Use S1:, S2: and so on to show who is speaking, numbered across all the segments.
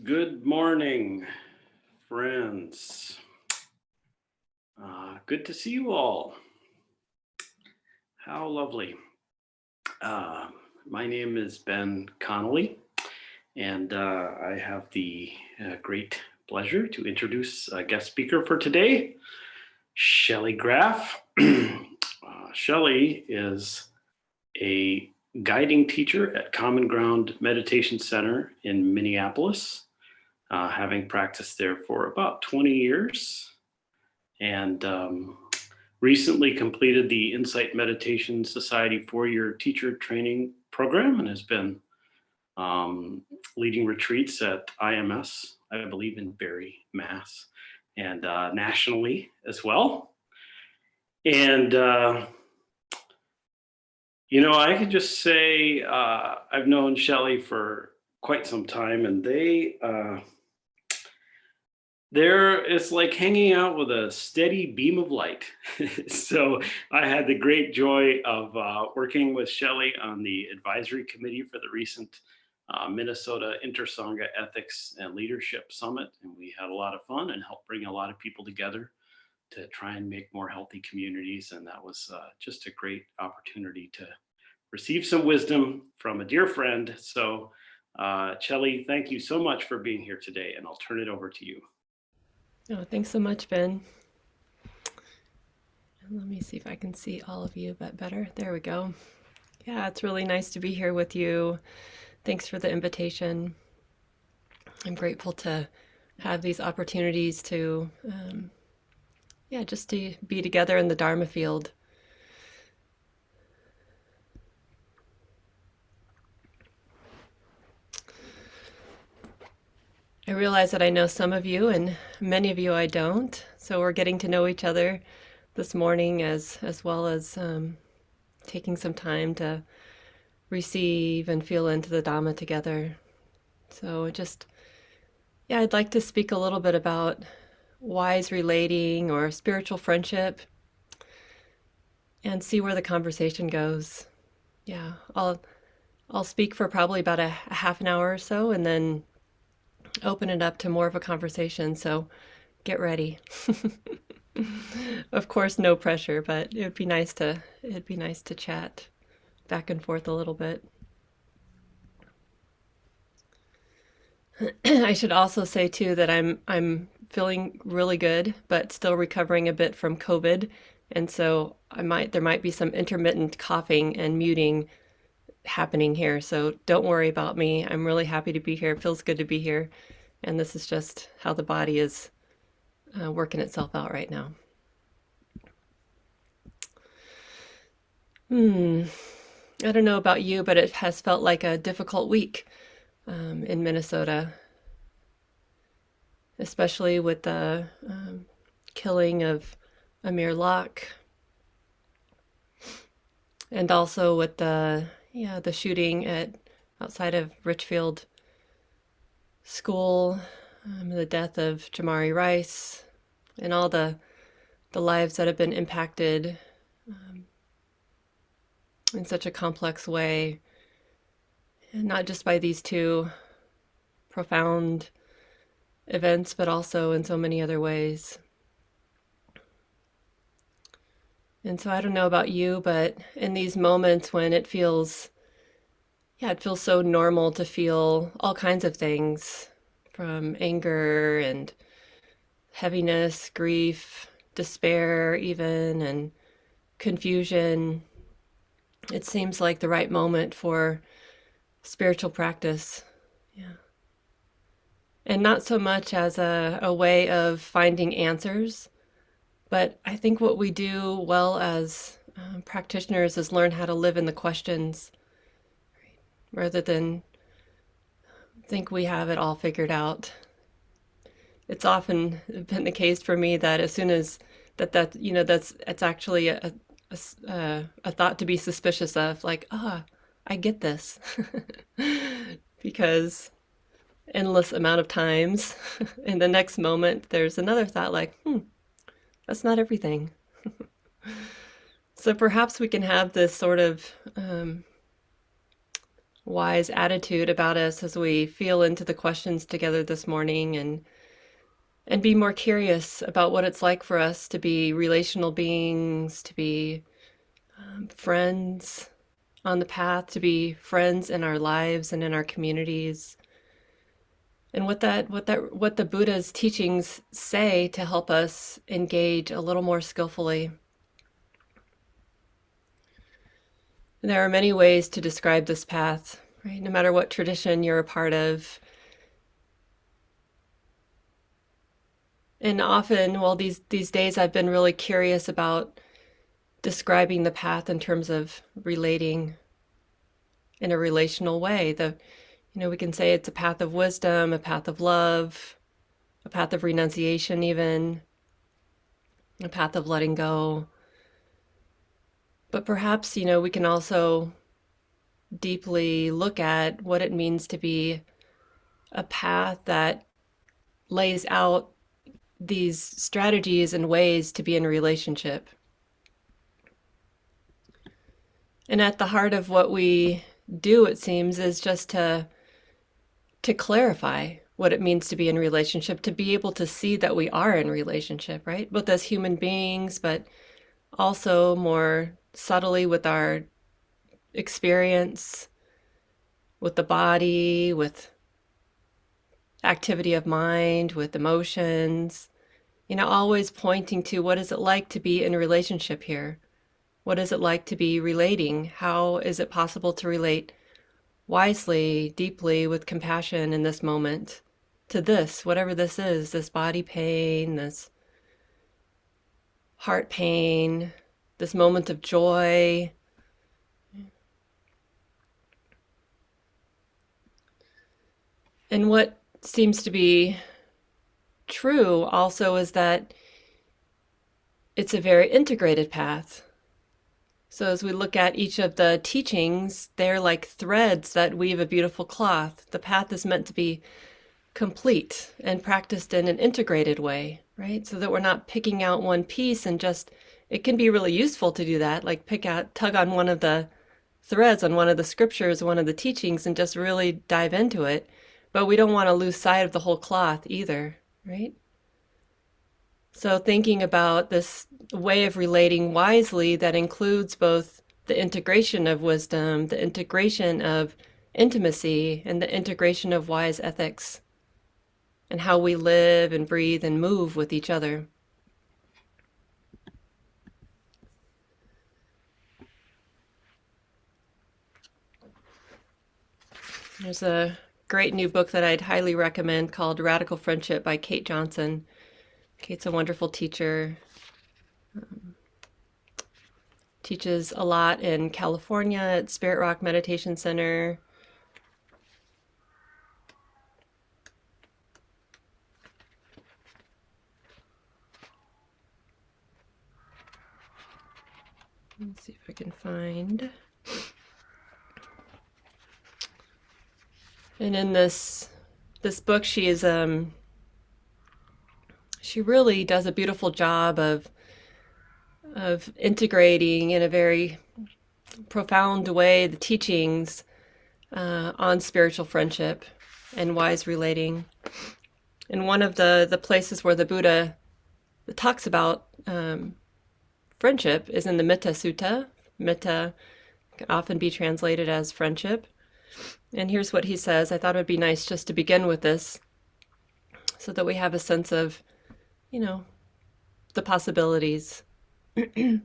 S1: Good morning, friends. Good to see you all. How lovely. Uh, my name is Ben Connolly, and I have the great pleasure to introduce a guest speaker for today, Shelly Graf. Shelly is a guiding teacher at Common Ground Meditation Center in Minneapolis, having practiced there for about 20 years. And recently completed the Insight Meditation Society 4-year teacher training program and has been um, leading retreats at IMS, I believe in Barrie, Mass, and nationally as well. And, I could just say I've known Shelly for quite some time, and there, it's like hanging out with a steady beam of light. So I had the great joy of working with Shelly on the advisory committee for the recent Minnesota Intersangha Ethics and Leadership Summit, and we had a lot of fun and helped bring a lot of people together to try and make more healthy communities. And that was just a great opportunity to receive some wisdom from a dear friend. So, Shelly, thank you so much for being here today, and I'll turn it over to you.
S2: Oh, thanks so much, Ben. And let me see if I can see all of you, but better. There we go. Yeah, it's really nice to be here with you. Thanks for the invitation. I'm grateful to have these opportunities to, just to be together in the Dharma field. I realize that I know some of you and many of you I don't. So we're getting to know each other this morning as well as taking some time to receive and feel into the Dhamma together. So I'd like to speak a little bit about wise relating or spiritual friendship and see where the conversation goes. Yeah, I'll speak for probably about a half an hour or so and then open it up to more of a conversation. So get ready. Of course, no pressure, but it'd be nice to chat back and forth a little bit. I should also say too that I'm feeling really good, but still recovering a bit from COVID, and so there might be some intermittent coughing and muting happening here. So don't worry about me. I'm really happy to be here. It feels good to be here, and this is just how the body is working itself out right now. I don't know about you, but it has felt like a difficult week in Minnesota, especially with the killing of Amir Locke, and also with the shooting at outside of Richfield School, the death of Jamari Rice, and all the lives that have been impacted in such a complex way, and not just by these two profound events, but also in so many other ways. And so I don't know about you, but in these moments when it feels so normal to feel all kinds of things, from anger and heaviness, grief, despair even, and confusion. It seems like the right moment for spiritual practice. Yeah. And not so much as a way of finding answers, but I think what we do well as practitioners is learn how to live in the questions, right? Rather than think we have it all figured out. It's often been the case for me that as soon as it's actually a thought to be suspicious of, like, I get this. Because endless amount of times in the next moment there's another thought like, that's not everything. So perhaps we can have this sort of wise attitude about us as we feel into the questions together this morning and be more curious about what it's like for us to be relational beings, to be friends on the path, to be friends in our lives and in our communities, and what the Buddha's teachings say to help us engage a little more skillfully. There are many ways to describe this path, right? No matter what tradition you're a part of. And often, well, these days I've been really curious about describing the path in terms of relating in a relational way. We can say it's a path of wisdom, a path of love, a path of renunciation, even a path of letting go. But perhaps, we can also deeply look at what it means to be a path that lays out these strategies and ways to be in a relationship. And at the heart of what we do, it seems, is just to clarify what it means to be in relationship, to be able to see that we are in relationship, right? Both as human beings, but also more subtly with our experience, with the body, with activity of mind, with emotions, always pointing to what is it like to be in a relationship here? What is it like to be relating? How is it possible to relate wisely, deeply, with compassion in this moment to this, whatever this is, this body pain, this heart pain, this moment of joy? And what seems to be true also is that it's a very integrated path. So as we look at each of the teachings, they're like threads that weave a beautiful cloth. The path is meant to be complete and practiced in an integrated way, right? So that we're not picking out one piece and just, it can be really useful to do that, like tug on one of the threads on one of the scriptures, one of the teachings, and just really dive into it. But we don't want to lose sight of the whole cloth either, right? So thinking about this way of relating wisely that includes both the integration of wisdom, the integration of intimacy, and the integration of wise ethics, and how we live and breathe and move with each other. There's a great new book that I'd highly recommend called Radical Friendship by Kate Johnson. Kate's a wonderful teacher. Teaches a lot in California at Spirit Rock Meditation Center. Let's see if I can find. And in this book, she really does a beautiful job of integrating in a very profound way the teachings on spiritual friendship and wise relating. And one of the places where the Buddha talks about friendship is in the Metta Sutta. Metta can often be translated as friendship. And here's what he says. I thought it would be nice just to begin with this so that we have a sense of, the possibilities. The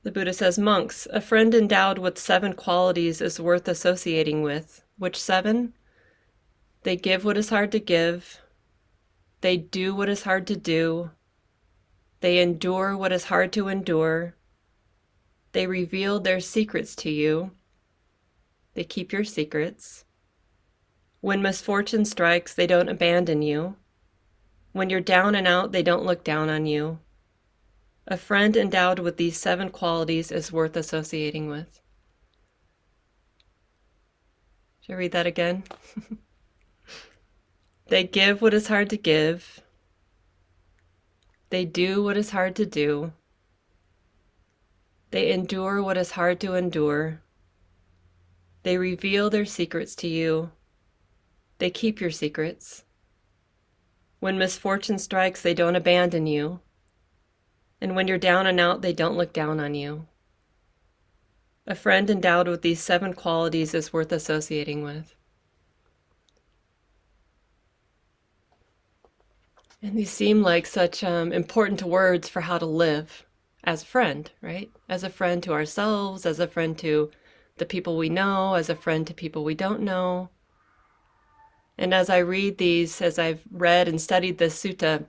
S2: Buddha says, monks, a friend endowed with 7 qualities is worth associating with. Which 7? They give what is hard to give. They do what is hard to do. They endure what is hard to endure. They reveal their secrets to you. They keep your secrets. When misfortune strikes, they don't abandon you. When you're down and out, they don't look down on you. A friend endowed with these 7 qualities is worth associating with. Should I read that again? They give what is hard to give. They do what is hard to do. They endure what is hard to endure. They reveal their secrets to you. They keep your secrets. When misfortune strikes, they don't abandon you. And when you're down and out, they don't look down on you. A friend endowed with these 7 qualities is worth associating with. And these seem like such important words for how to live as a friend, right? As a friend to ourselves, as a friend to the people we know, as a friend to people we don't know. And as I read these, as I've read and studied this sutta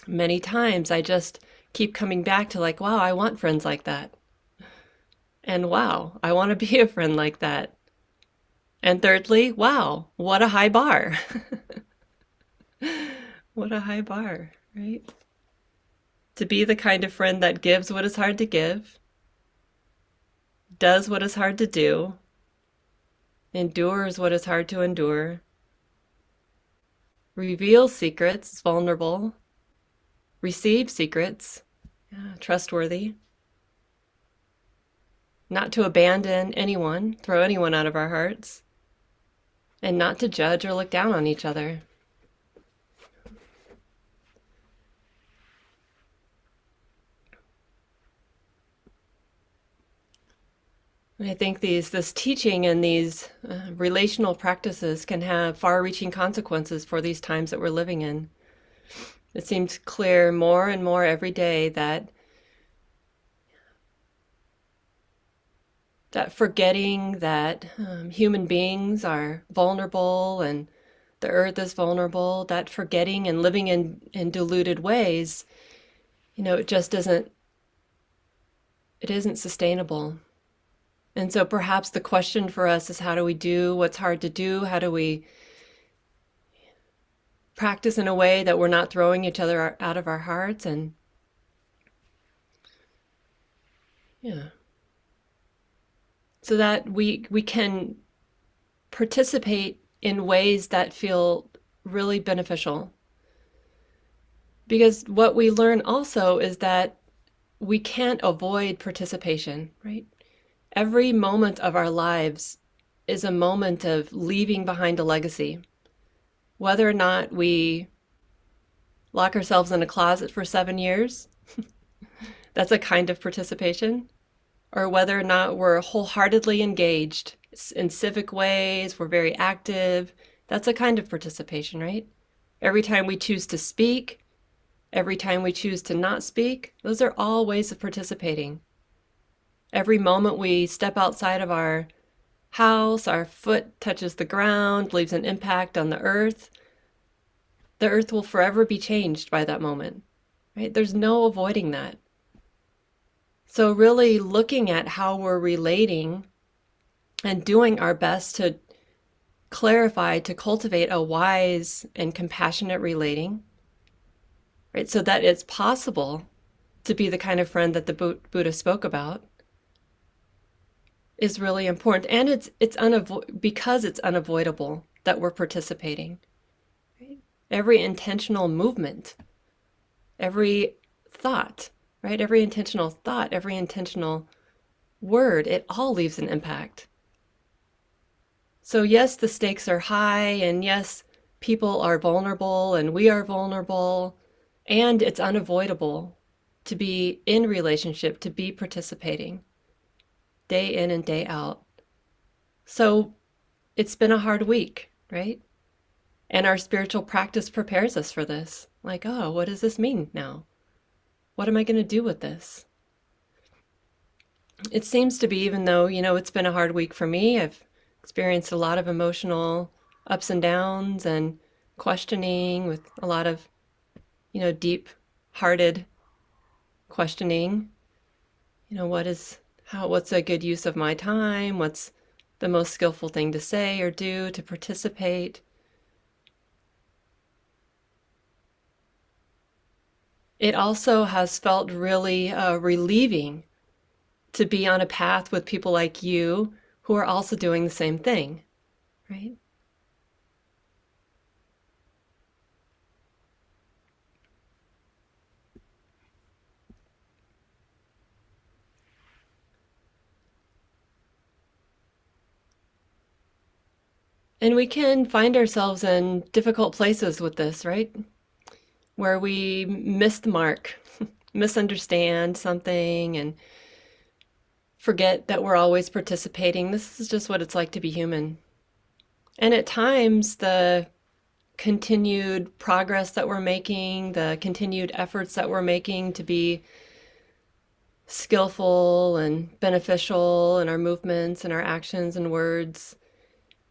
S2: many times, I just keep coming back to like, wow, I want friends like that. And wow, I want to be a friend like that. And thirdly, wow, what a high bar. What a high bar, right? To be the kind of friend that gives what is hard to give, does what is hard to do, endures what is hard to endure, reveals secrets, vulnerable, receives secrets, trustworthy, not to abandon anyone, throw anyone out of our hearts, and not to judge or look down on each other. And I think this teaching and these relational practices can have far-reaching consequences for these times that we're living in. It seems clear more and more every day that forgetting that human beings are vulnerable and the earth is vulnerable, that forgetting and living in deluded ways, it just isn't sustainable. And so perhaps the question for us is, how do we do what's hard to do? How do we practice in a way that we're not throwing each other out of our hearts? And yeah, so that we can participate in ways that feel really beneficial. Because what we learn also is that we can't avoid participation, right? Every moment of our lives is a moment of leaving behind a legacy. Whether or not we lock ourselves in a closet for 7 years, that's a kind of participation. Or whether or not we're wholeheartedly engaged in civic ways, we're very active, that's a kind of participation, right? Every time we choose to speak, every time we choose to not speak, those are all ways of participating. Every moment we step outside of our house, our foot touches the ground, leaves an impact on the earth will forever be changed by that moment, right? There's no avoiding that. So really looking at how we're relating and doing our best to clarify, to cultivate a wise and compassionate relating, right? So that it's possible to be the kind of friend that the Buddha spoke about is really important. And because it's unavoidable that we're participating. Right? Every intentional movement, every thought, right? Every intentional thought, every intentional word, it all leaves an impact. So yes, the stakes are high, and yes, people are vulnerable and we are vulnerable, and it's unavoidable to be in relationship, to be participating day in and day out. So it's been a hard week, right? And our spiritual practice prepares us for this. Like, oh, what does this mean now? What am I going to do with this? It seems to be, even though, it's been a hard week for me, I've experienced a lot of emotional ups and downs and questioning with a lot of, deep-hearted questioning. What's a good use of my time? What's the most skillful thing to say or do to participate? It also has felt really relieving to be on a path with people like you who are also doing the same thing, right? And we can find ourselves in difficult places with this, right? Where we miss the mark, misunderstand something, and forget that we're always participating. This is just what it's like to be human. And at times, the continued progress that we're making, the continued efforts that we're making to be skillful and beneficial in our movements and our actions and words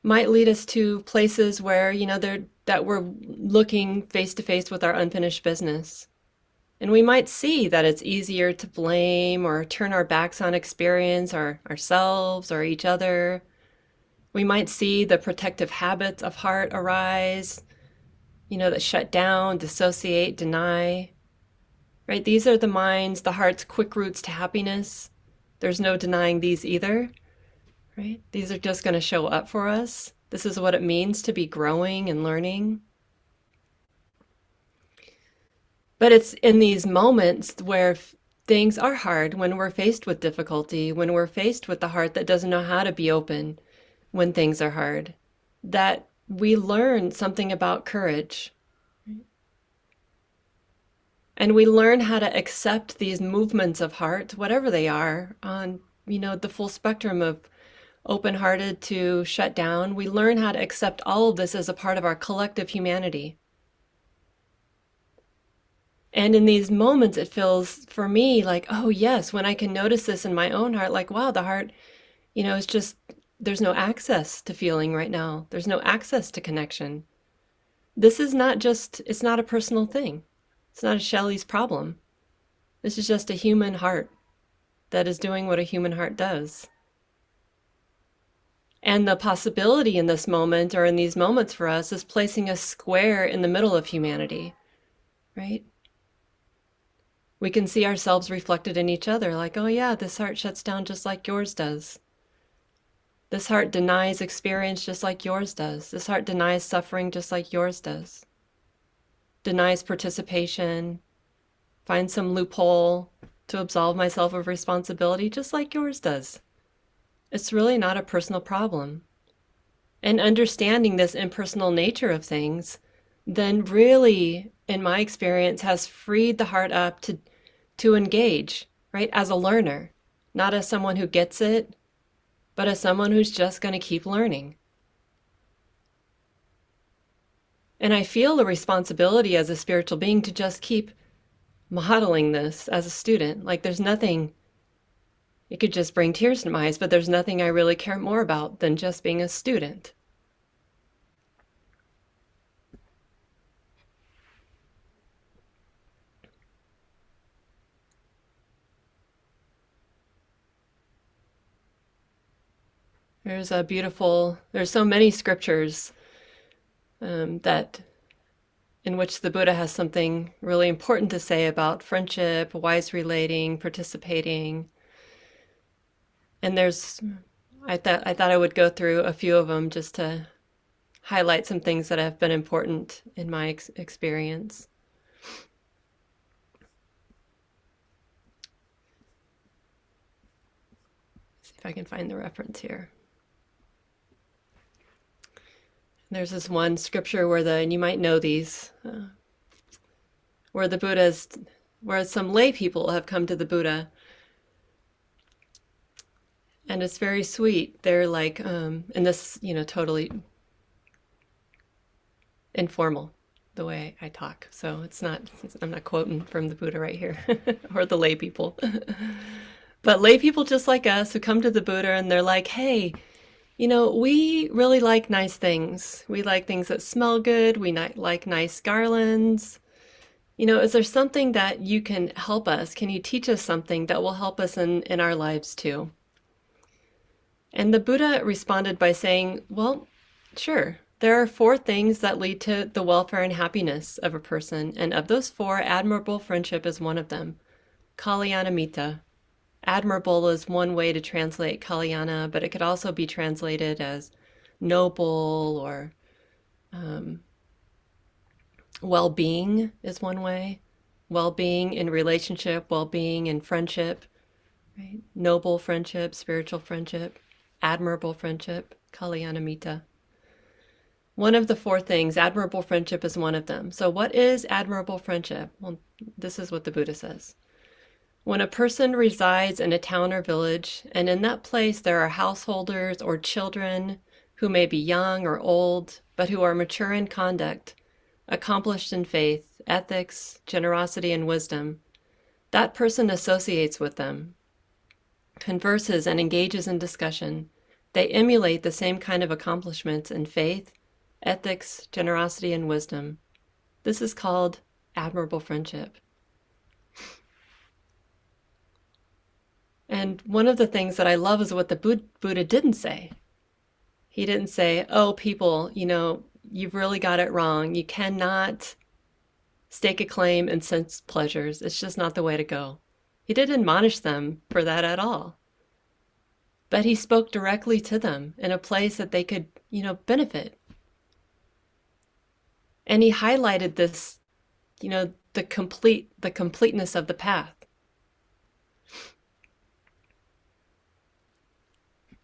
S2: might lead us to places where, that we're looking face to face with our unfinished business. And we might see that it's easier to blame or turn our backs on experience or ourselves or each other. We might see the protective habits of heart arise, that shut down, dissociate, deny. Right? These are the mind's, the heart's quick routes to happiness. There's no denying these either. Right? These are just going to show up for us. This is what it means to be growing and learning. But it's in these moments where things are hard, when we're faced with difficulty, when we're faced with the heart that doesn't know how to be open when things are hard, that we learn something about courage. And we learn how to accept these movements of heart, whatever they are, on, the full spectrum of open-hearted to shut down. We learn how to accept all of this as a part of our collective humanity. And in these moments, it feels for me like, oh, yes, when I can notice this in my own heart, like, wow, the heart, is just, there's no access to feeling right now. There's no access to connection. This is not just, it's not a personal thing. It's not a Shelly's problem. This is just a human heart that is doing what a human heart does. And the possibility in this moment, or in these moments for us, is placing us square in the middle of humanity, right? We can see ourselves reflected in each other, like, oh yeah, this heart shuts down just like yours does. This heart denies experience just like yours does. This heart denies suffering just like yours does. Denies participation, finds some loophole to absolve myself of responsibility just like yours does. It's really not a personal problem. And understanding this impersonal nature of things then really, in my experience, has freed the heart up to engage, right? As a learner, not as someone who gets it, but as someone who's just going to keep learning. And I feel a responsibility as a spiritual being to just keep modeling this as a student. Like there's nothing, it could just bring tears to my eyes, but there's nothing I really care more about than just being a student. There's so many scriptures that in which the Buddha has something really important to say about friendship, wise relating, participating. And I thought I would go through a few of them just to highlight some things that have been important in my experience. See if I can find the reference here. There's this one scripture and you might know these, where some lay people have come to the Buddha. And it's very sweet. They're like, and this, totally informal, the way I talk. So I'm not quoting from the Buddha right here, or the lay people. But lay people just like us who come to the Buddha and they're like, hey, we really like nice things. We like things that smell good. We like nice garlands. Is there something that you can help us? Can you teach us something that will help us in our lives too? And the Buddha responded by saying, well, sure. There are 4 things that lead to the welfare and happiness of a person. And of those 4, admirable friendship is one of them. Kalyanamitta. Admirable is one way to translate Kalyana, but it could also be translated as noble, or well-being is one way. Well-being in relationship, well-being in friendship, right? Noble friendship, spiritual friendship, admirable friendship, Kalyanamitta. One of the four things, admirable friendship is one of them. So, what is admirable friendship? Well, this is what the Buddha says. When a person resides in a town or village, and in that place there are householders or children who may be young or old, but who are mature in conduct, accomplished in faith, ethics, generosity, and wisdom, that person associates with them, converses, and engages in discussion. They emulate the same kind of accomplishments in faith, ethics, generosity, and wisdom. This is called admirable friendship. And one of the things that I love is what the Buddha didn't say. He didn't say, oh, people, you've really got it wrong. You cannot stake a claim in sense pleasures. It's just not the way to go. He didn't admonish them for that at all. But he spoke directly to them in a place that they could, benefit. And he highlighted this, the completeness of the path.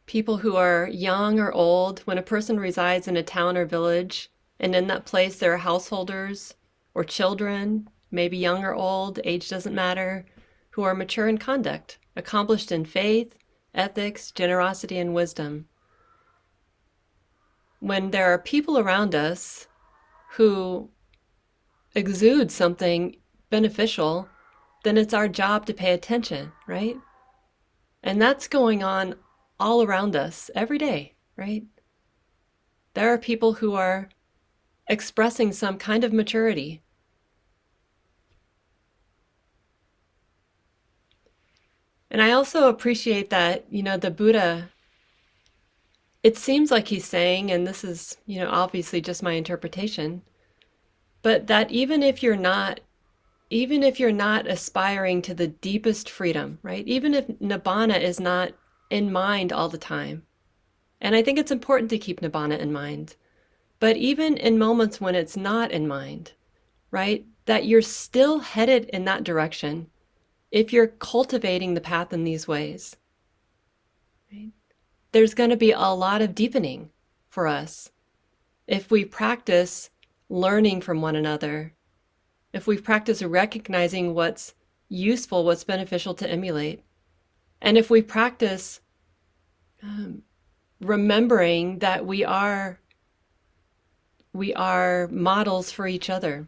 S2: People who are young or old, when a person resides in a town or village, and in that place there are householders or children, maybe young or old, age doesn't matter, who are mature in conduct, accomplished in faith, ethics, generosity, and wisdom. When there are people around us who exude something beneficial, then it's our job to pay attention, right? And that's going on all around us every day, right? There are people who are expressing some kind of maturity. And I also appreciate that, the Buddha, it seems like he's saying, and this is, obviously just my interpretation, but that even if you're not aspiring to the deepest freedom, right? Even if nibbana is not in mind all the time. And I think it's important to keep nibbana in mind. But even in moments when it's not in mind, right? That you're still headed in that direction if you're cultivating the path in these ways. Right? There's going to be a lot of deepening for us if we practice learning from one another, if we practice recognizing what's useful, what's beneficial to emulate, and if we practice remembering that we are models for each other.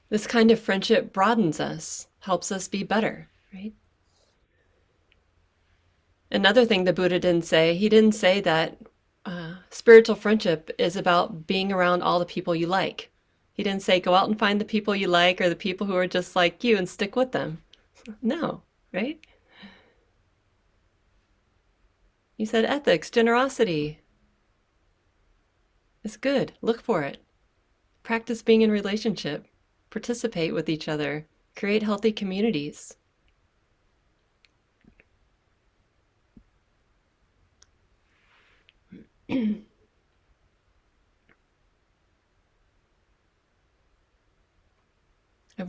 S2: This kind of friendship broadens us, helps us be better, right? Another thing the Buddha didn't say, he didn't say that spiritual friendship is about being around all the people you like. He didn't say go out and find the people you like or the people who are just like you and stick with them. No, right? He said ethics, generosity is good. Look for it. Practice being in relationship. Participate with each other. Create healthy communities. I've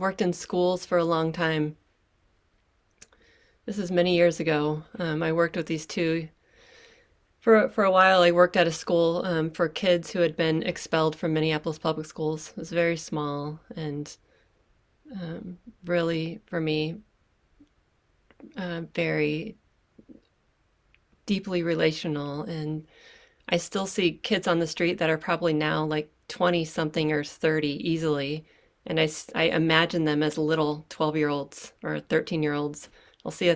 S2: worked in schools for a long time. This is many years ago. I worked with these two. For a while, I worked at a school for kids who had been expelled from Minneapolis public schools. It was very small and really, for me, very deeply relational. And I still see kids on the street that are probably now like 20 something or 30 easily. And I imagine them as little 12-year-olds or 13-year-olds. I'll see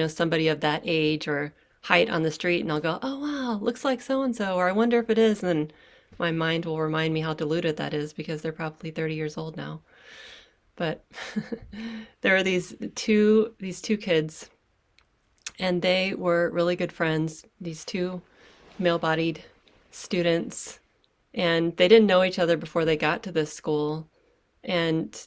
S2: somebody of that age or height on the street and I'll go, oh wow, looks like so-and-so, or I wonder if it is. And then my mind will remind me how diluted that is because they're probably 30 years old now. But there are these two kids and they were really good friends, these two male-bodied students, and they didn't know each other before they got to this school. And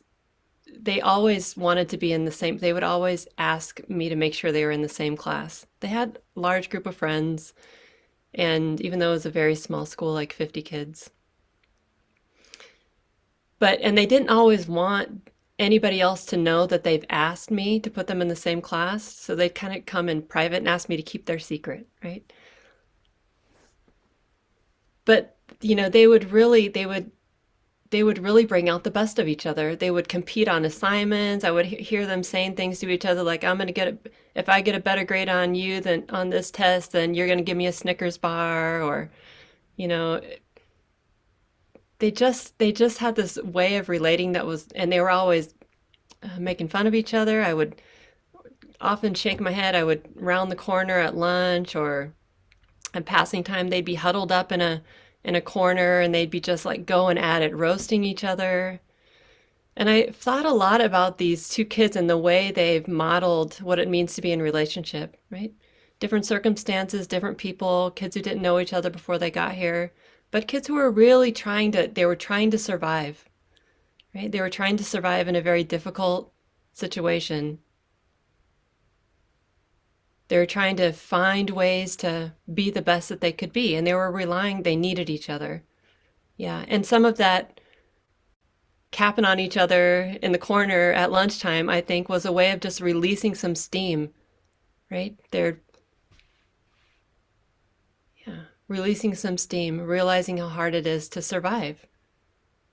S2: they always wanted to be in the same, they would always ask me to make sure they were in the same class. They had a large group of friends, and even though it was a very small school, like 50 kids. And they didn't always want anybody else to know that they've asked me to put them in the same class. So they'd kind of come in private and ask me to keep their secret, right? but they would really bring out the best of each other. They would compete on assignments. I would hear them saying things to each other like, if I get a better grade on you than on this test, then you're going to give me a Snickers bar. Or, you know, they just had this way of relating that was, and they were always making fun of each other. I would often shake my head. I would round the corner at lunch or at passing time. They'd be huddled up in a corner and they'd be just like going at it, roasting each other. And I thought a lot about these two kids and the way they've modeled what it means to be in relationship, right? Different circumstances, different people, kids who didn't know each other before they got here, but kids who were really they were trying to survive, right? They were trying to survive in a very difficult situation. They were trying to find ways to be the best that they could be, and they needed each other. Yeah, and some of that capping on each other in the corner at lunchtime, I think, was a way of just releasing some steam, right? They're, yeah, releasing some steam, realizing how hard it is to survive,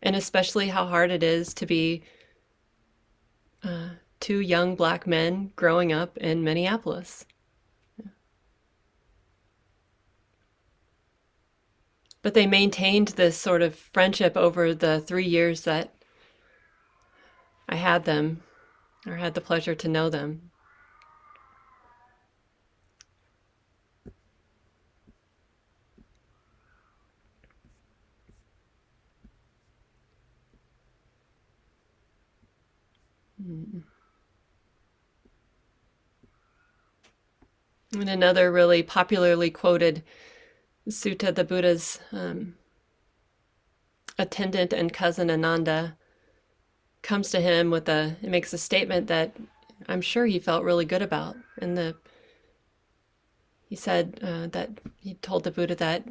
S2: and especially how hard it is to be two young black men growing up in Minneapolis. But they maintained this sort of friendship over the 3 years that I had them, or had the pleasure to know them. And another really popularly quoted sutta, the Buddha's attendant and cousin Ananda comes to him it makes a statement that I'm sure he felt really good about. And he said that he told the Buddha that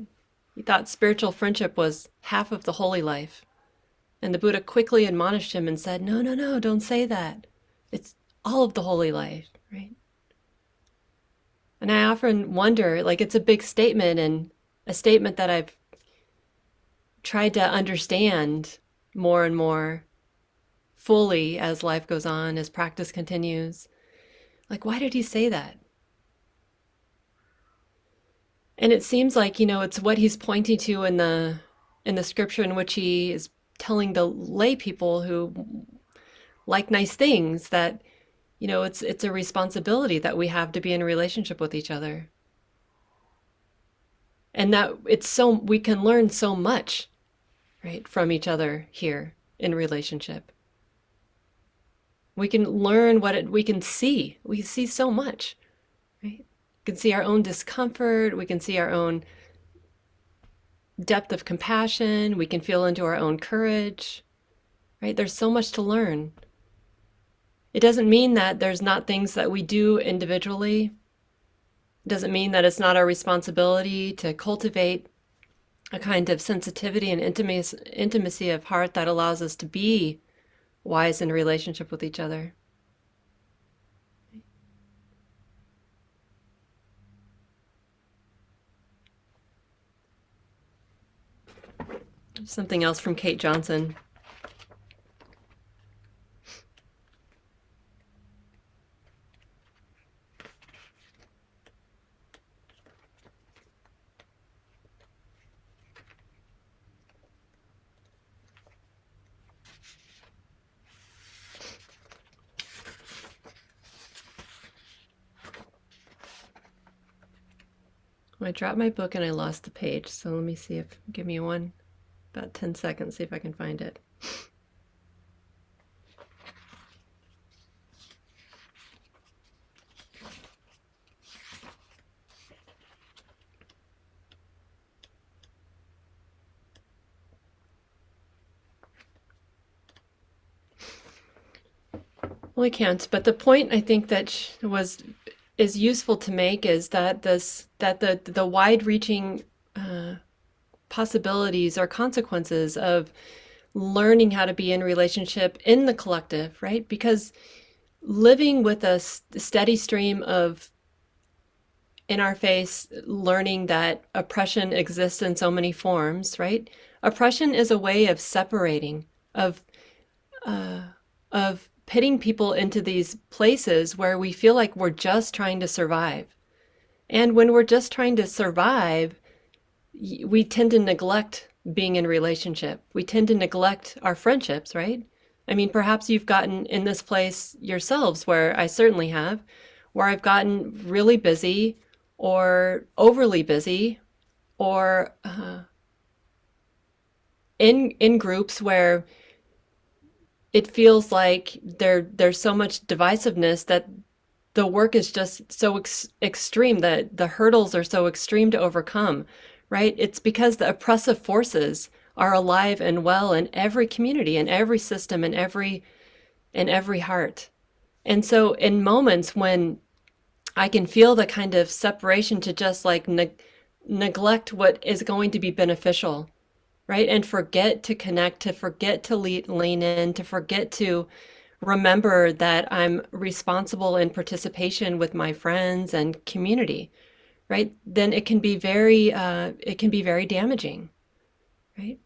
S2: he thought spiritual friendship was half of the holy life. And the Buddha quickly admonished him and said, no, no, no, don't say that. It's all of the holy life, right? And I often wonder, like, it's a big statement and a statement that I've tried to understand more and more fully as life goes on, as practice continues. Like, why did he say that? And it seems like, it's what he's pointing to in the scripture in which he is telling the lay people who like nice things that, it's a responsibility that we have to be in a relationship with each other. And that we can learn so much, right, from each other here in relationship. We can learn we can see. We see so much, right? We can see our own discomfort. We can see our own depth of compassion. We can feel into our own courage, right? There's so much to learn. It doesn't mean that there's not things that we do individually. It doesn't mean that it's not our responsibility to cultivate a kind of sensitivity and intimacy of heart that allows us to be wise in relationship with each other. Something else from Kate Johnson. I dropped my book and I lost the page, so let me see give me about 10 seconds, see if I can find it. Well, I can't, but the point I think that is useful to make is that the wide-reaching possibilities or consequences of learning how to be in relationship in the collective, right? Because living with a steady stream of in our face, learning that oppression exists in so many forms, right? Oppression is a way of separating, of uh, of pitting people into these places where we feel like we're just trying to survive. And when we're just trying to survive, we tend to neglect being in relationship. We tend to neglect our friendships, right? I mean, perhaps you've gotten in this place yourselves, where I certainly have, where I've gotten really busy or overly busy, or in groups where it feels like there's so much divisiveness that the work is just so extreme, that the hurdles are so extreme to overcome, right? It's because the oppressive forces are alive and well in every community, in every system, in every heart. And so in moments when I can feel the kind of separation to just like neglect what is going to be beneficial, right? And forget to connect, to forget to lean in, to forget to remember that I'm responsible in participation with my friends and community, right? Then it can be very damaging, right?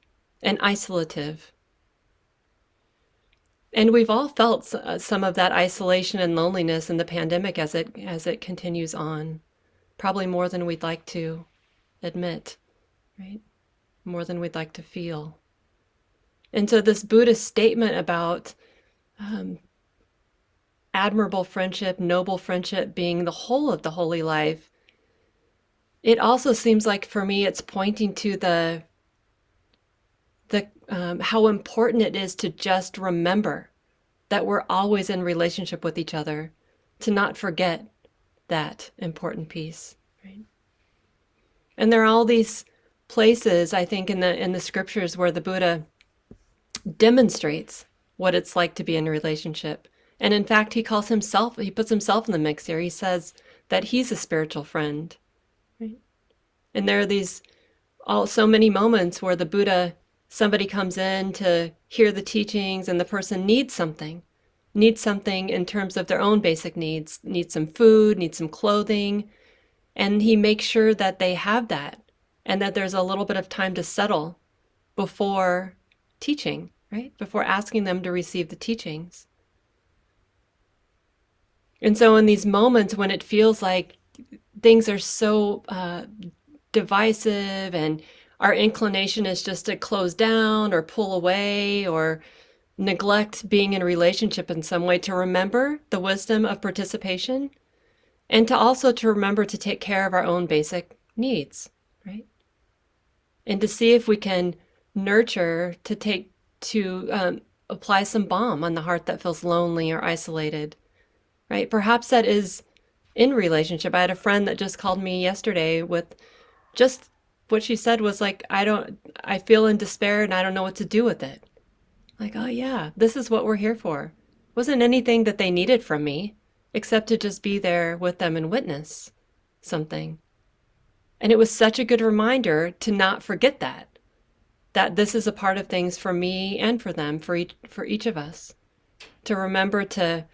S2: And isolative. And we've all felt some of that isolation and loneliness in the pandemic as it continues on, probably more than we'd like to admit, right? More than we'd like to feel. And so this Buddhist statement about um, admirable friendship, noble friendship being the whole of the holy life, it also seems like for me it's pointing to the how important it is to just remember that we're always in relationship with each other, to not forget that important piece, right? And there are all these places, I think, in the scriptures where the Buddha demonstrates what it's like to be in a relationship. And in fact, he puts himself in the mix here. He says that he's a spiritual friend, right? And there are these so many moments where the Buddha, somebody comes in to hear the teachings and the person needs something in terms of their own basic needs, needs some food, needs some clothing, and he makes sure that they have that and that there's a little bit of time to settle before teaching, right? Before asking them to receive the teachings. And so in these moments when it feels like things are so divisive and our inclination is just to close down or pull away or neglect being in a relationship in some way, to remember the wisdom of participation, and to also to remember to take care of our own basic needs, right? And to see if we can nurture, to apply some balm on the heart that feels lonely or isolated, right? Perhaps that is in relationship. I had a friend that just called me yesterday with just what she said was like, I feel in despair and I don't know what to do with it. Like, oh yeah, this is what we're here for. Wasn't anything that they needed from me except to just be there with them and witness something. And it was such a good reminder to not forget that this is a part of things for me and for them, for each of us, to remember to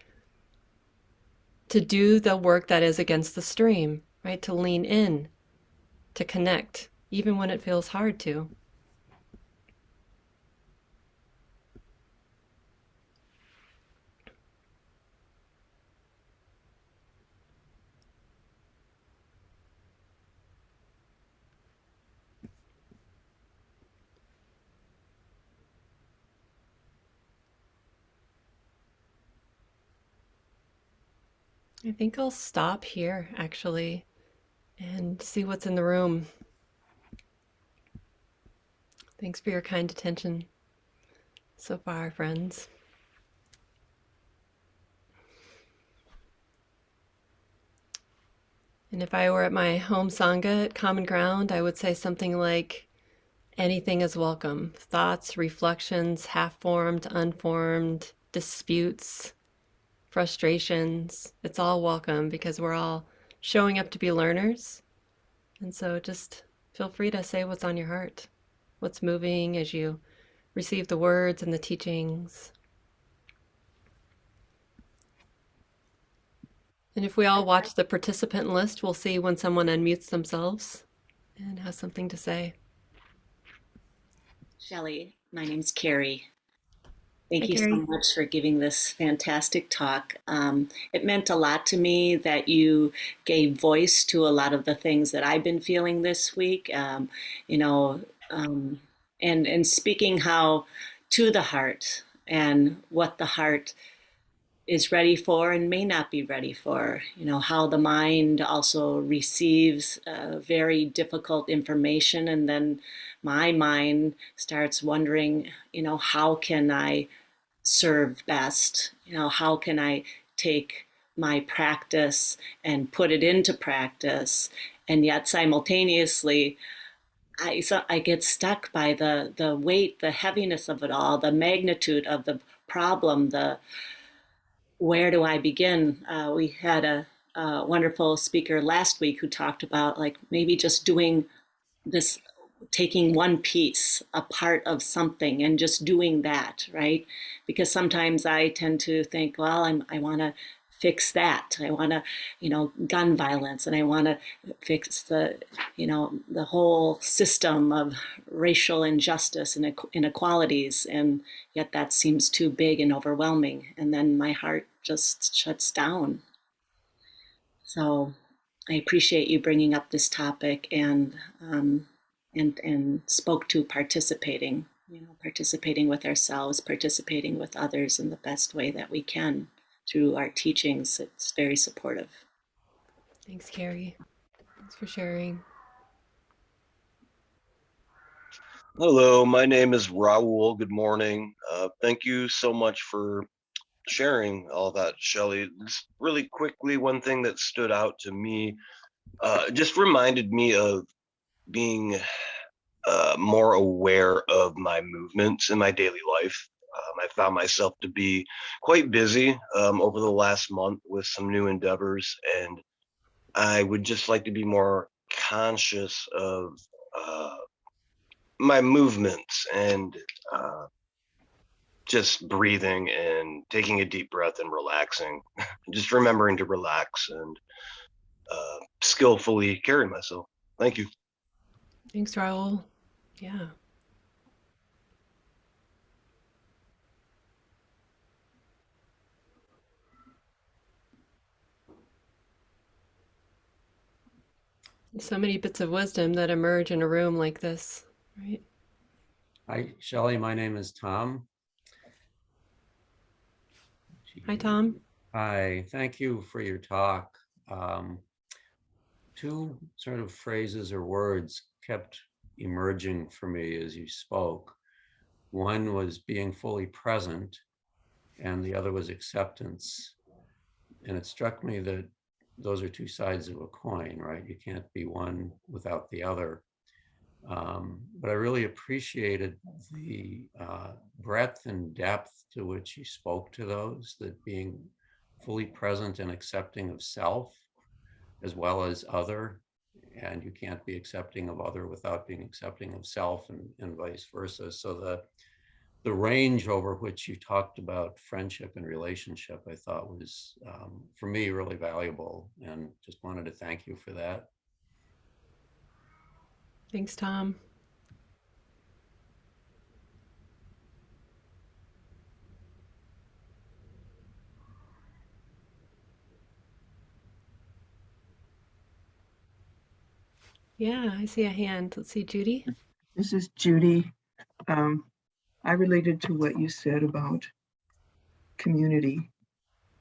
S2: do the work that is against the stream, right? To lean in, to connect, even when it feels hard to. I think I'll stop here actually and see what's in the room. Thanks for your kind attention so far, friends. And if I were at my home Sangha at Common Ground, I would say something like, anything is welcome. Thoughts, reflections, half formed, unformed, disputes, frustrations. It's all welcome because we're all showing up to be learners. And so just feel free to say what's on your heart, what's moving as you receive the words and the teachings. And if we all watch the participant list, we'll see when someone unmutes themselves and has something to say.
S3: Shelly, my name's Carrie. Thank
S2: Hi,
S3: you so
S2: Carrie.
S3: much for giving this fantastic talk. It meant a lot to me that you gave voice to a lot of the things that I've been feeling this week. You know, um, and speaking how to the heart and what the heart is ready for and may not be ready for. You know, how the mind also receives very difficult information, and then my mind starts wondering, how can I serve best? How can I take my practice and put it into practice? And yet simultaneously, I get stuck by the weight, the heaviness of it all, the magnitude of the problem, the where do I begin? We had a wonderful speaker last week who talked about like maybe just doing this, taking one piece, a part of something, and just doing that, right? Because sometimes I tend to think, well, I want to fix that. I want to, gun violence, and I want to fix the whole system of racial injustice and inequalities, and yet that seems too big and overwhelming, and then my heart just shuts down. So I appreciate you bringing up this topic and spoke to participating, participating with ourselves, participating with others in the best way that we can through our teachings. It's very supportive.
S2: Thanks, Carrie. Thanks for sharing.
S4: Hello, my name is Raul. Good morning. Thank you so much for sharing all that, Shelly. Just really quickly, one thing that stood out to me just reminded me of being more aware of my movements in my daily life. I found myself to be quite busy over the last month with some new endeavors, and I would just like to be more conscious of uh, my movements and just breathing and taking a deep breath and relaxing, just remembering to relax and skillfully carry myself. Thank you.
S2: Thanks, Raul. Yeah. So many bits of wisdom that emerge in a room like this, right?
S5: Hi, Shelly. My name is Tom.
S2: Hi, Tom.
S5: Hi, thank you for your talk. Um, Two sort of phrases or words kept emerging for me as you spoke. One was being fully present, and the other was acceptance. And it struck me that those are two sides of a coin, right? You can't be one without the other. But I really appreciated the breadth and depth to which you spoke to those, that being fully present and accepting of self as well as other, and you can't be accepting of other without being accepting of self, and vice versa. So the range over which you talked about friendship and relationship, I thought was, for me, really valuable, and just wanted to thank you for that.
S2: Thanks, Tom. Yeah, I see a hand. Let's see, Judy.
S6: This is Judy. Um, I related to what you said about community.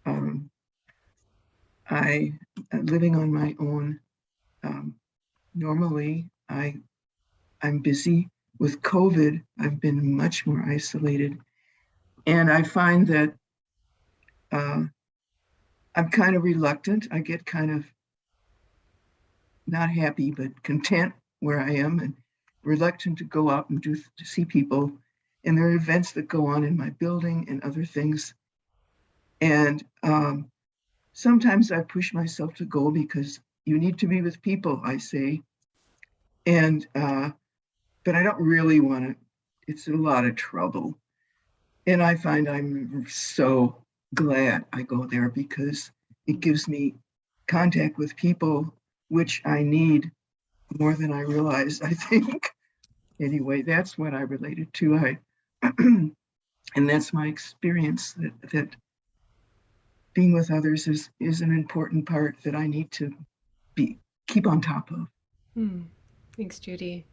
S6: Um, I living on my own. Normally, I'm busy. With COVID, I've been much more isolated, and I find that I'm kind of reluctant. I get kind of not happy, but content where I am, and reluctant to go out and to see people. And there are events that go on in my building and other things. And sometimes I push myself to go because you need to be with people, I say. And but I don't really want to. It's a lot of trouble. And I find I'm so glad I go there because it gives me contact with people, which I need more than I realized, I think. Anyway, that's what I related to. And that's my experience, that being with others is an important part that I need to keep on top of.
S2: Thanks, Judy.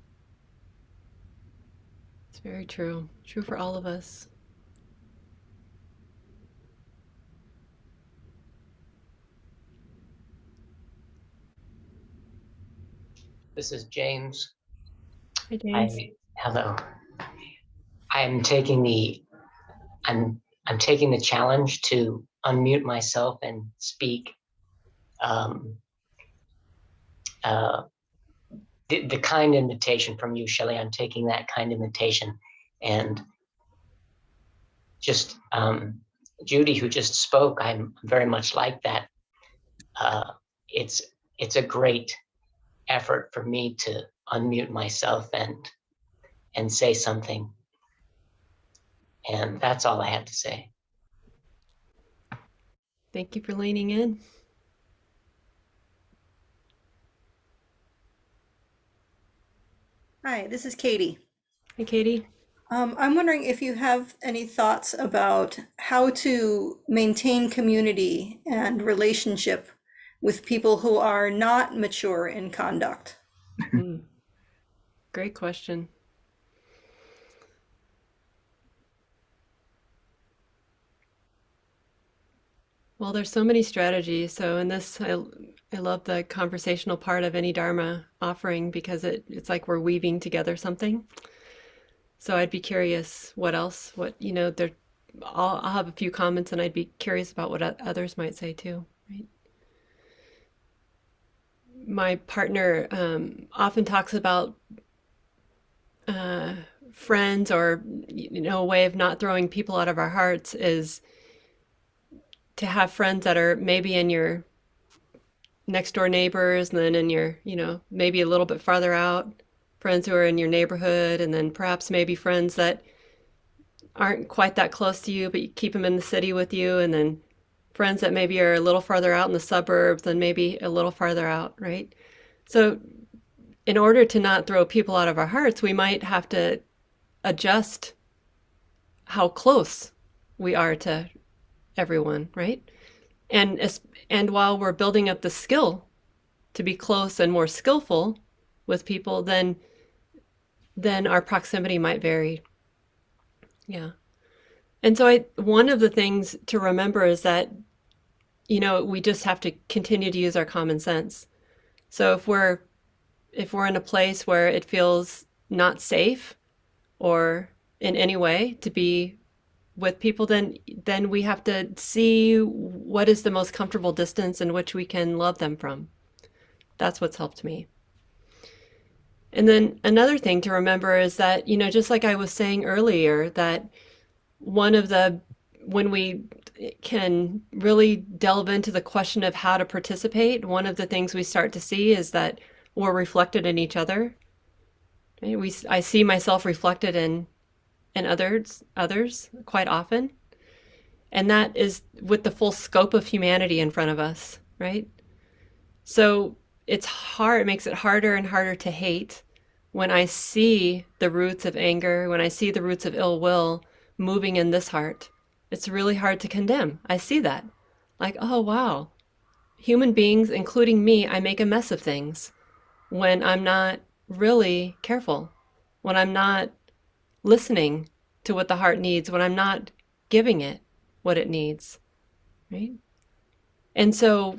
S2: It's very true. True for all of us.
S7: This is James.
S2: Hi, James.
S7: Hello. I'm taking the challenge to unmute myself and speak. The kind invitation from you, Shelly, I'm taking that kind invitation, and just Judy, who just spoke, I'm very much like that. It's a great effort for me to unmute myself and say something. And that's all I had to say.
S2: Thank you for leaning in.
S8: Hi, this is Katie.
S2: Hey, Katie.
S8: I'm wondering if you have any thoughts about how to maintain community and relationship with people who are not mature in conduct.
S2: Great question. Well, there's so many strategies. So in this, I love the conversational part of any Dharma offering, because it's like we're weaving together something. So I'd be curious what else, I'll have a few comments, and I'd be curious about what others might say too, right? My partner often talks about friends, or, a way of not throwing people out of our hearts is to have friends that are maybe in your next door neighbors, and then in your, maybe a little bit farther out, friends who are in your neighborhood, and then perhaps maybe friends that aren't quite that close to you, but you keep them in the city with you, and then friends that maybe are a little farther out in the suburbs and maybe a little farther out, right? So in order to not throw people out of our hearts, we might have to adjust how close we are to everyone, right? And while we're building up the skill to be close and more skillful with people, then our proximity might vary. Yeah. And so one of the things to remember is that, we just have to continue to use our common sense. So if we're in a place where it feels not safe or in any way to be with people, then we have to see what is the most comfortable distance in which we can love them from. That's what's helped me. And then another thing to remember is that, just like I was saying earlier, that when we can really delve into the question of how to participate, one of the things we start to see is that we're reflected in each other. I see myself reflected in others quite often. And that is with the full scope of humanity in front of us, right? So it makes it harder and harder to hate when I see the roots of anger, when I see the roots of ill will moving in this heart. It's really hard to condemn. I see that. Like, oh, wow. Human beings, including me, I make a mess of things when I'm not really careful, when I'm not listening to what the heart needs, when I'm not giving it what it needs, right? And so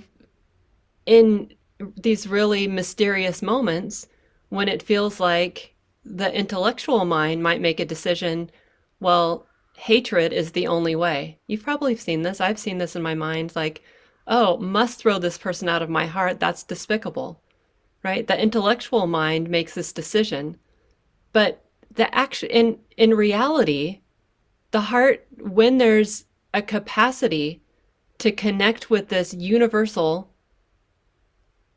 S2: in these really mysterious moments, when it feels like the intellectual mind might make a decision, well, hatred is the only way. You've probably seen this. I've seen this in my mind, like, oh, must throw this person out of my heart. That's despicable, right? The intellectual mind makes this decision. But the action, in reality, the heart, when there's a capacity to connect with this universal,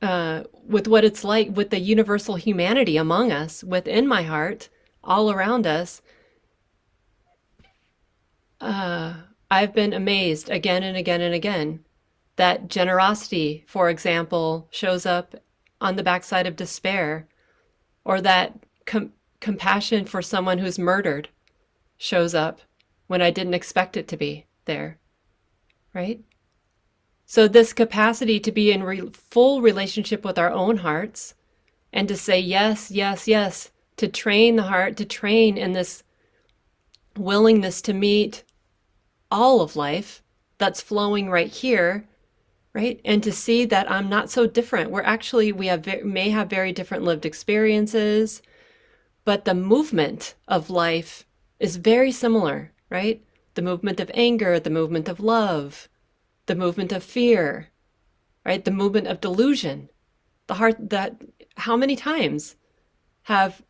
S2: with what it's like, with the universal humanity among us, within my heart, all around us, I've been amazed again and again and again that generosity, for example, shows up on the backside of despair, or that compassion for someone who's murdered shows up when I didn't expect it to be there, right? So this capacity to be in full relationship with our own hearts and to say yes, yes, yes, to train the heart, to train in this willingness to meet all of life that's flowing right here, right? And to see that I'm not so different. May have very different lived experiences, but the movement of life is very similar, right? The movement of anger, the movement of love, the movement of fear, right? The movement of delusion. The heart that, how many times have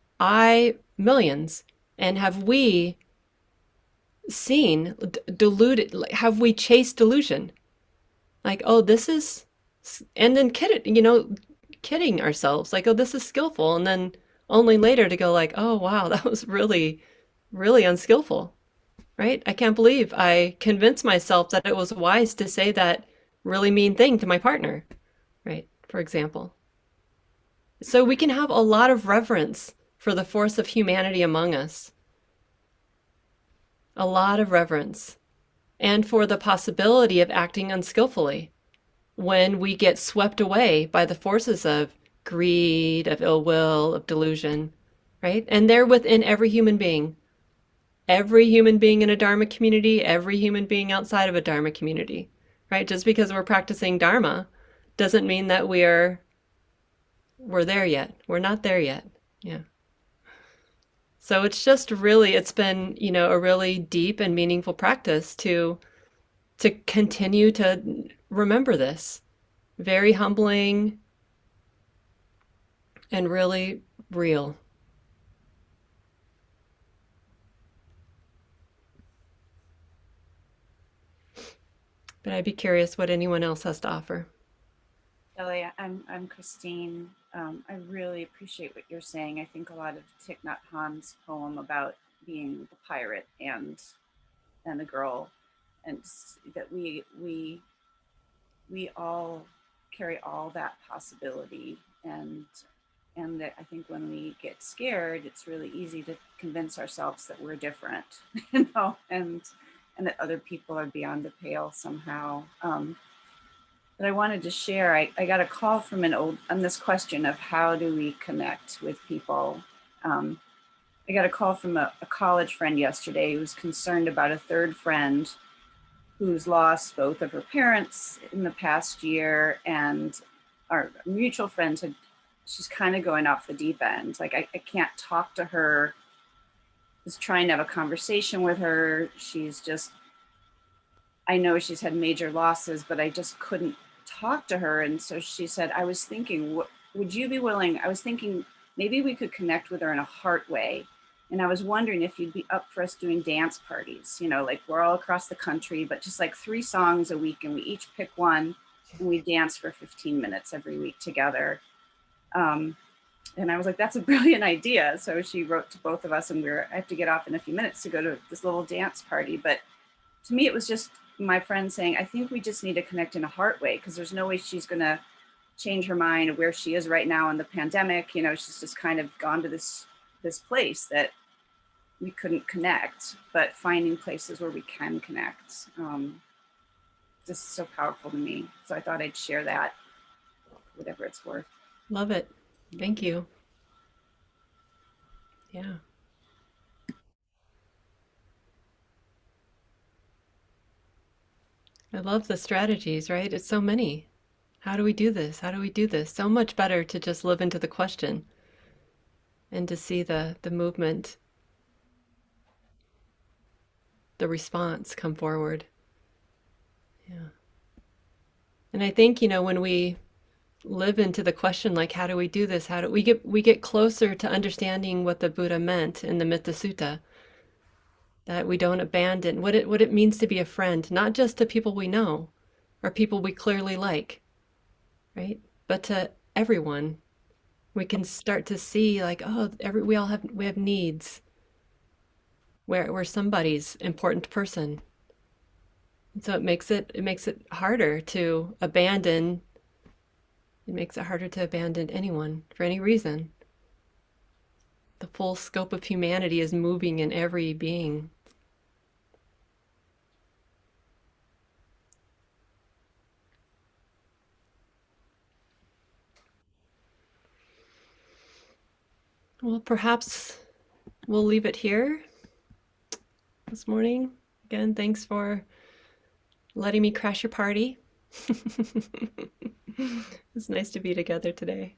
S2: millions, and have we seen deluded, have we chased delusion? Like, oh, this is, and then kidding ourselves, like, oh, this is skillful. And then only later to go like, oh, wow, that was really, really unskillful, right? I can't believe I convinced myself that it was wise to say that really mean thing to my partner, right? For example. So we can have a lot of reverence for the force of humanity among us. A lot of reverence. And for the possibility of acting unskillfully when we get swept away by the forces of greed, of ill will, of delusion, right? And they're within every human being. Every human being in a Dharma community, every human being outside of a Dharma community, right? Just because we're practicing Dharma doesn't mean that we're there yet. We're not there yet. Yeah. So it's just really, it's been, a really deep and meaningful practice to continue to remember this. Very humbling and really real. But I'd be curious what anyone else has to offer.
S9: Shelly, I'm Christine. I really appreciate what you're saying. I think a lot of Thich Nhat Hanh's poem about being the pirate and the girl, and that we all carry all that possibility, and that I think when we get scared, it's really easy to convince ourselves that we're different, and that other people are beyond the pale somehow. But I wanted to share, I got a call from on this question of how do we connect with people. I got a call from a college friend yesterday who was concerned about a third friend who's lost both of her parents in the past year, and our mutual friend said she's kind of going off the deep end. Like I can't talk to her. I was trying to have a conversation with her. I know she's had major losses, but I just couldn't talk to her. And so she said, I was thinking, would you be willing? I was thinking maybe we could connect with her in a heart way. And I was wondering if you'd be up for us doing dance parties, like we're all across the country, but just like 3 songs a week, and we each pick one and we dance for 15 minutes every week together. And I was like, that's a brilliant idea. So she wrote to both of us, and I have to get off in a few minutes to go to this little dance party. But to me, it was just my friend saying, I think we just need to connect in a heart way, because there's no way she's going to change her mind of where she is right now in the pandemic. She's just kind of gone to this place that we couldn't connect, but finding places where we can connect. Just so powerful to me. So I thought I'd share that, whatever it's worth.
S2: Love it. Thank you. Yeah. I love the strategies, right? It's so many. How do we do this? How do we do this? So much better to just live into the question and to see the movement, the response come forward. Yeah. And I think, when we live into the question, like, how do we do this? How do we get closer to understanding what the Buddha meant in the Mitta Sutta, that we don't abandon what it means to be a friend, not just to people we know or people we clearly like, right? But to everyone. We can start to see like, oh, we have needs. We're somebody's important person. And so it makes it harder to abandon. It makes it harder to abandon anyone for any reason. The full scope of humanity is moving in every being. Well, perhaps we'll leave it here this morning. Again, thanks for letting me crash your party. It's nice to be together today.